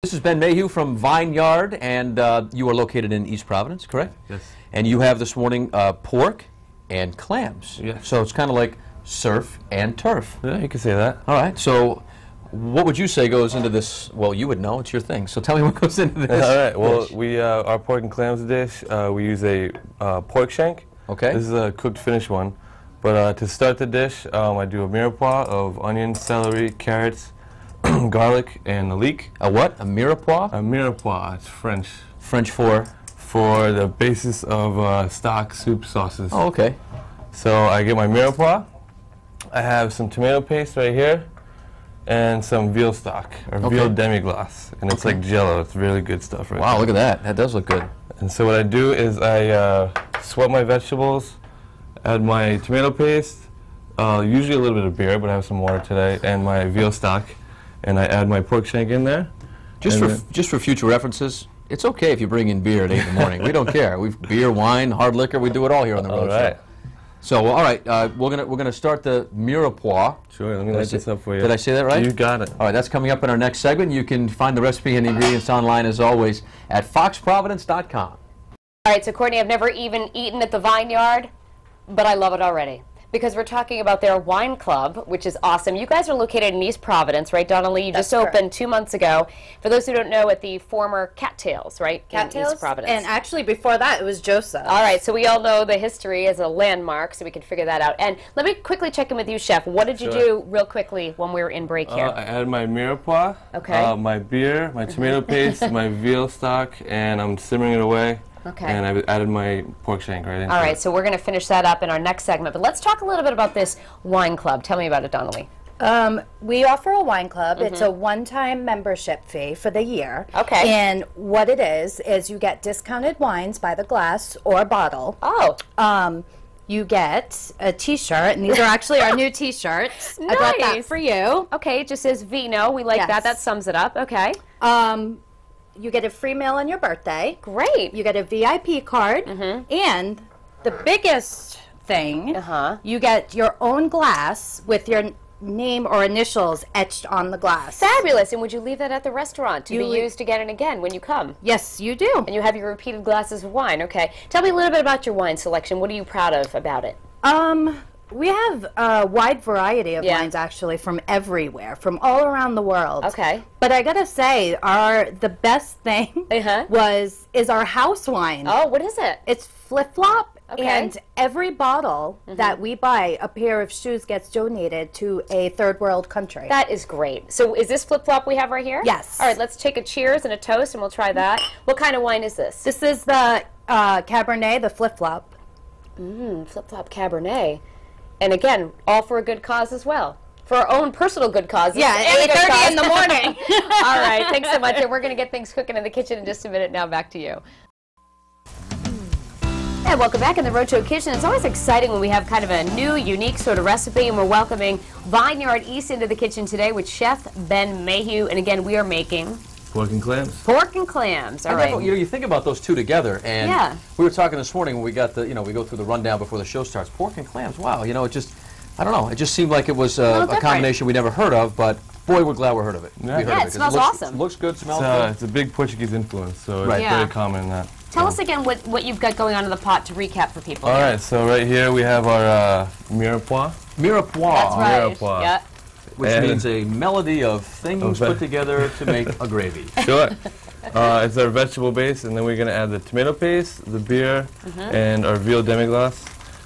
This is Ben Mayhew from Vineyard, and you are located in East Providence, correct? Yes. And you have this morning pork and clams. Yes. So it's kind of like surf and turf. Yeah, you can say that. All right. So what would you say goes into this? Well, you would know. It's your thing. So tell me what goes into this. All right. Well, dish. we our pork and clams dish. We use a pork shank. Okay. This is a cooked finished one. But to start the dish, I do a mirepoix of onion, celery, carrots, garlic, and a leek. A what? A mirepoix? A mirepoix. It's French. French for? For the basis of stock, soup, sauces. Oh, okay. So I get my mirepoix. I have some tomato paste right here, and some veal stock, or veal demi-glace. And it's like Jell-O. It's really good stuff right Wow, there. look at that. That does look good. And so what I do is I sweat my vegetables, add my tomato paste, usually a little bit of beer, but I have some water today, and my veal stock, and I add my pork shank in there. Just for future references, it's okay if you bring in beer at 8 in the morning. We don't care. We've beer, wine, hard liquor. We do it all here on the road. All right. So, all right, we're gonna start the mirepoix. Sure. Let me light this up for you. Did I say that right? You got it. All right, that's coming up in our next segment. You can find the recipe and the ingredients online, as always, at foxprovidence.com. All right, so Courtney, I've never even eaten at the Vineyard, but I love it already. Because we're talking about their wine club, which is awesome. You guys are located in East Providence, right, Donna-Lee? You just opened 2 months ago. For those who don't know, at the former Cattails, right? Cattails, in East Providence. and actually before that, it was Joseph. All right, so we all know the history as a landmark, so we can figure that out. And let me quickly check in with you, Chef. What did you do real quickly when we were in break here? I add my mirepoix, my beer, my tomato paste, my veal stock, and I'm simmering it away. Okay. And I've added my pork shank right in. All right, so we're going to finish that up in our next segment. But let's talk a little bit about this wine club. Tell me about it, Donna-Lee. We offer a wine club. It's a one-time membership fee for the year. Okay. And what it is you get discounted wines by the glass or bottle. Oh. You get a T-shirt, and these are actually our new T-shirts. Nice. I brought that for you. Okay, it just says Vino. We like that. That sums it up. Okay. You get a free meal on your birthday. Great. You get a VIP card. And the biggest thing, you get your own glass with your name or initials etched on the glass. Fabulous. And would you leave that at the restaurant to be used again and again when you come? Yes, you do. And you have your repeated glasses of wine. Okay. Tell me a little bit about your wine selection. What are you proud of about it? We have a wide variety of wines, actually, from everywhere, from all around the world. Okay. But I gotta say, the best thing is our house wine. Oh, what is it? It's Flip Flop, Okay. and every bottle that we buy, a pair of shoes gets donated to a third world country. That is great. So is this Flip Flop we have right here? Yes. All right, let's take a cheers and a toast, and we'll try that. What kind of wine is this? This is the Cabernet, the Flip Flop. Flip Flop Cabernet. And again, all for a good cause as well. For our own personal good causes. Yeah, and 8:30 in the morning. All right, thanks so much. And we're going to get things cooking in the kitchen in just a minute. Now back to you. And welcome back in the Roadshow Kitchen. It's always exciting when we have kind of a new, unique sort of recipe, and we're welcoming Vineyard East into the kitchen today with Chef Ben Mayhew. And again, we are making Pork and clams. pork and clams. All right. You think about those two together, and we were talking this morning when we got the, we go through the rundown before the show starts. Pork and clams. Wow, it just, I don't know. It just seemed like it was a combination we never heard of, but boy, we're glad we heard of it. Yeah, it smells awesome. Looks good, smells good. It's a big Portuguese influence, so it's very common in that. Tell us again what you've got going on in the pot to recap for people. All right, so right here we have our mirepoix. Mirepoix. That's right. Mirepoix. Yeah. Which means a melody of things put together to make a gravy. Sure. It's our vegetable base, and then we're going to add the tomato paste, the beer, and our veal demi-glace.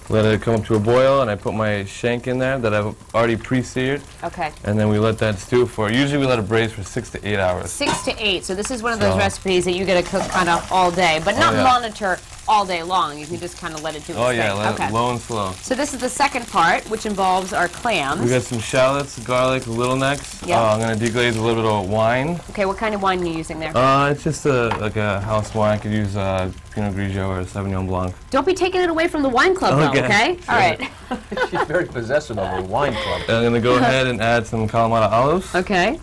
Let it come up to a boil, and I put my shank in there that I've already pre-seared. Okay. And then we let that stew usually we let it braise for 6 to 8 hours. 6 to 8. So this is one of those recipes that you got to cook kind of all day, but not monitor all day long. You can just kind of let it do its thing. Let it low and slow. So this is the second part, which involves our clams. We got some shallots, garlic, little necks. I'm going to deglaze a little bit of wine. Okay, what kind of wine are you using there? It's just like a house wine. I could use Pinot Grigio or Sauvignon Blanc. Don't be taking it away from the wine club, though, okay? Sure. All right. She's very possessive of her wine club. And I'm going to go ahead and add some Kalamata olives. Okay.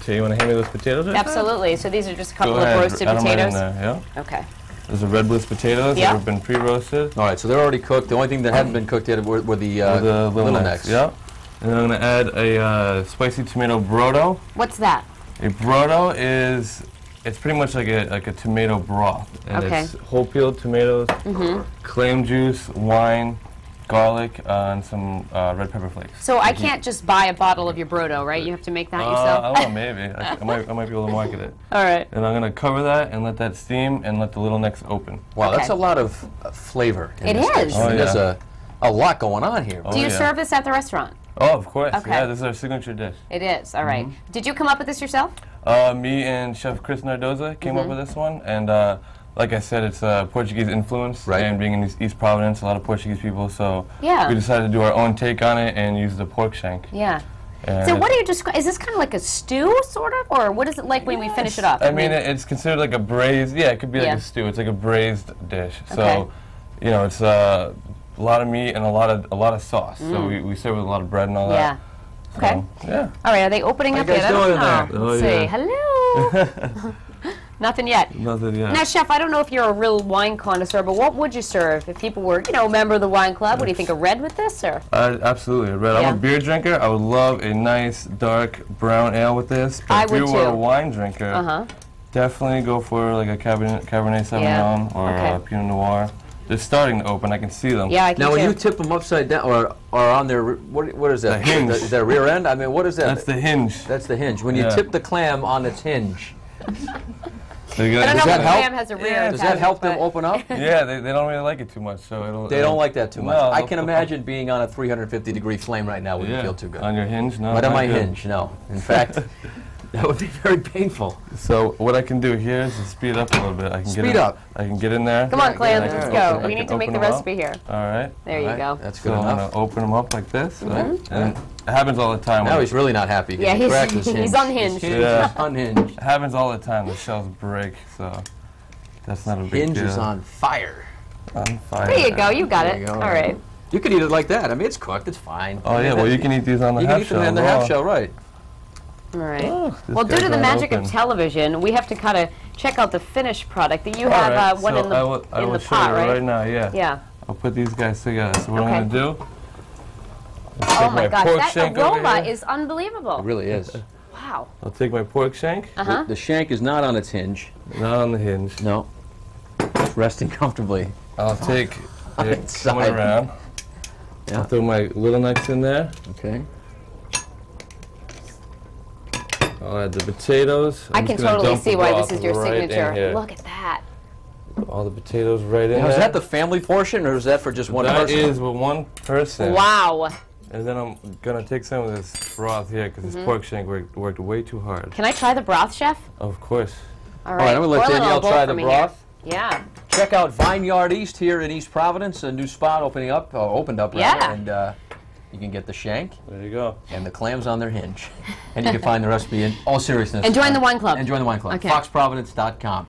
You want to hand me those potatoes? Absolutely. So these are just a couple Go of ahead, roasted add them potatoes? right in there, Okay. Those are red bliss potatoes that have been pre-roasted. All right, so they're already cooked. The only thing that hadn't been cooked yet were the little necks. Yeah. And then I'm going to add a spicy tomato brodo. What's that? A brodo is, it's pretty much like a tomato broth. And it's whole peeled tomatoes, clam juice, wine, garlic, and some red pepper flakes. So I can't just buy a bottle of your brodo, right? You have to make that yourself? I don't know, maybe. I might be able to market it. All right. And I'm going to cover that and let that steam and let the little necks open. Wow, that's a lot of flavor. It is. I mean, there's a lot going on here. Do you serve this at the restaurant? Oh, of course. Okay. Yeah, this is our signature dish. It is. All right. Did you come up with this yourself? Me and Chef Chris Nardoza came up with this one. And like I said, it's Portuguese influence. Right. And being in East Providence, a lot of Portuguese people. So we decided to do our own take on it and use the pork shank. Yeah. So what do you describe? Is this kind of like a stew, sort of? Or what is it like when we finish it up? I mean, it's considered like a braised, it could be like a stew. It's like a braised dish. So, you know, it's a lot of meat and a lot of sauce. So we serve with a lot of bread and all that. Okay. So, yeah. All right, are they opening up yet? How you guys doing in there? Let's see. Hello. Nothing yet. Nothing yet. Now, Chef, I don't know if you're a real wine connoisseur, but what would you serve if people were, you know, a member of the wine club? What do you think, a red with this, or? Absolutely, a red. I'm a beer drinker. I would love a nice, dark, brown ale with this. But if you were a wine drinker, definitely go for like a Cabernet Sauvignon or a Pinot Noir. They're starting to open. I can see them. Yeah, I can Now, when you tip them upside down or on their, what is that? The hinge. Is that rear end? I mean, what is that? That's the hinge. That's the hinge. When you tip the clam on its hinge. I don't know if the clam has a rear end. Does that help them open up? Yeah, they don't really like it too much. So they don't like that too much. No, I can imagine being on a 350-degree flame right now wouldn't feel too good. On your hinge? No. But on my hinge, no. In fact, that would be very painful. So what I can do here is to speed it up a little bit. I can speed up. I can get in there. Come on, Clams, let's go. We need to make the recipe here. All right. There you go. That's good enough. enough. I'm going to open them up like this. Right? And it happens all the time. Now he's really not happy. Yeah, he's unhinged. Yeah. Unhinged. It happens all the time. The shells break, so that's not a big deal. Hinge is on fire. On fire. There you go. You got it. All right. You could eat it like that. I mean, it's cooked. It's fine. Oh, yeah. Well, you can eat these on the half shell. You can eat them in the half shell, right. All right. Well, due to the magic of television, we have to kind of check out the finished product. That you have one in the pot, right? Right now, yeah. Yeah. I'll put these guys together. So what I'm going to do? Oh my gosh, that aroma is unbelievable. It really is. Wow. I'll take my pork shank. The shank is not on its hinge. Not on the hinge. No. It's resting comfortably. I'll take it coming around. Yeah. I'll throw my little necks in there. Okay. I'll add the potatoes. I can totally see why this is your signature. Look at that. All the potatoes right in there. Is that the family portion, or is that for just one person? That is with one person. Wow. And then I'm going to take some of this broth here because this pork shank worked way too hard. Can I try the broth, Chef? Of course. All right, I'm going to let Danielle try the broth. Yeah. Check out Vineyard East here in East Providence, a new spot opened up, rather, and you can get the shank. There you go. And the clams on their hinge. And you can find the recipe in all seriousness. And join the wine club. And join the wine club. Okay. FoxProvidence.com.